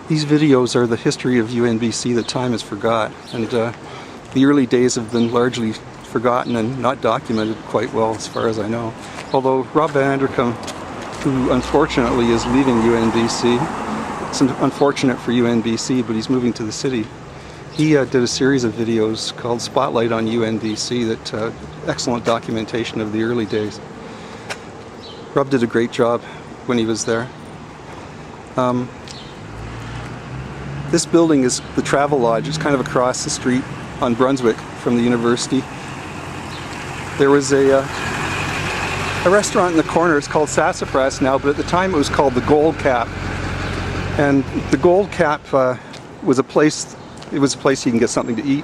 These videos are the history of UNBC that time has forgot, and the early days have been largely forgotten and not documented quite well as far as I know. Although Rob Van Anderkom, who unfortunately is leaving UNBC, it's unfortunate for UNBC, but he's moving to the city. He did a series of videos called Spotlight on UNBC that excellent documentation of the early days. Rob did a great job when he was there. This building is the Travel Lodge. It's kind of across the street on Brunswick from the university. There was a restaurant in the corner. It's called Sassafras now, but at the time it was called the Gold Cap. And the Gold Cap was a place. It was a place you can get something to eat.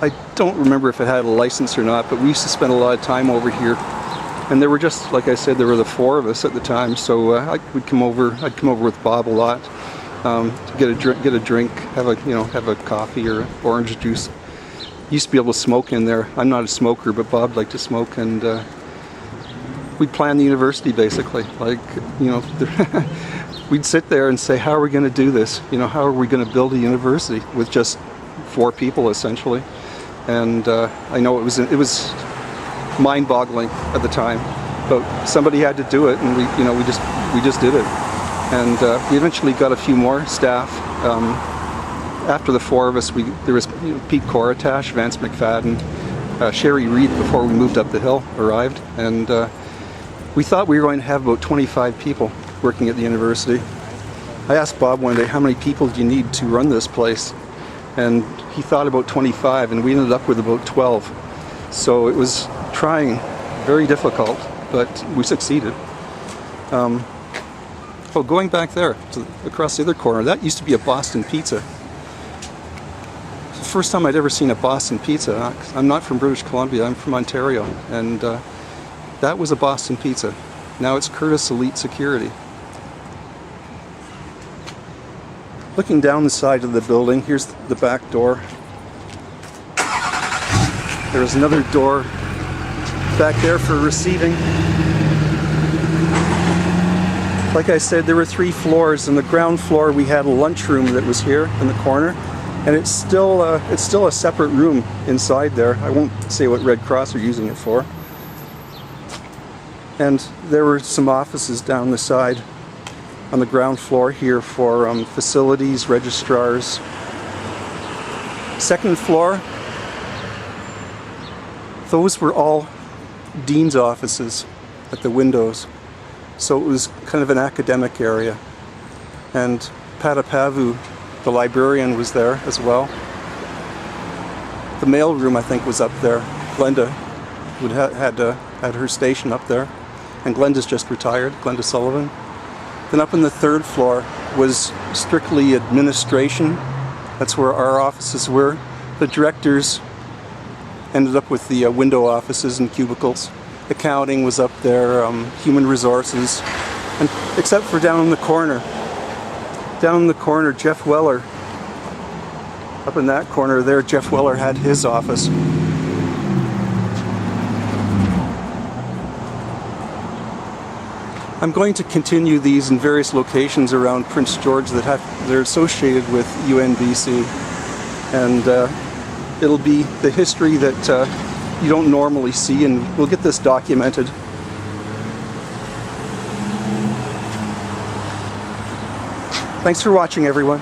I don't remember if it had a license or not, but we used to spend a lot of time over here. And there were just, like I said, there were the four of us at the time. So I'd come over with Bob a lot to get a drink, have a coffee or orange juice. Used to be able to smoke in there. I'm not a smoker, but Bob liked to smoke, and we'd plan the university basically. We'd sit there and say, how are we going to do this? How are we going to build a university with just 4 people essentially? And I know it was mind-boggling at the time, but somebody had to do it, and we just did it. And we eventually got a few more staff. After the 4 of us, there was Pete Coratash, Vance McFadden, Sherry Reed before we moved up the hill arrived, and we thought we were going to have about 25 people working at the university. I asked Bob one day, how many people do you need to run this place? And he thought about 25, and we ended up with about 12. So it was trying, very difficult, but we succeeded. Going back there, across the other corner, that used to be a Boston Pizza. It's the first time I'd ever seen a Boston Pizza. I'm not from British Columbia, I'm from Ontario, and that was a Boston Pizza. Now it's Curtis Elite Security. Looking down the side of the building, here's the back door. There's another door back there for receiving. Like I said, there were 3 floors. On the ground floor we had a lunchroom that was here in the corner, and it's still a separate room inside there. I won't say what Red Cross are using it for. And there were some offices down the side on the ground floor here for facilities, registrars. Second floor, those were all dean's offices at the windows. So it was kind of an academic area. And Patapavu, the librarian, was there as well. The mailroom, I think, was up there. Glenda had her station up there. And Glenda's just retired, Glenda Sullivan. Then up on the 3rd floor was strictly administration. That's where our offices were. The directors ended up with the window offices and cubicles. Accounting was up there, human resources, and except for down in the corner, Jeff Weller, up in that corner there, Jeff Weller had his office. I'm going to continue these in various locations around Prince George they're associated with UNBC, and it'll be the history that you don't normally see, and we'll get this documented. Thanks for watching, everyone.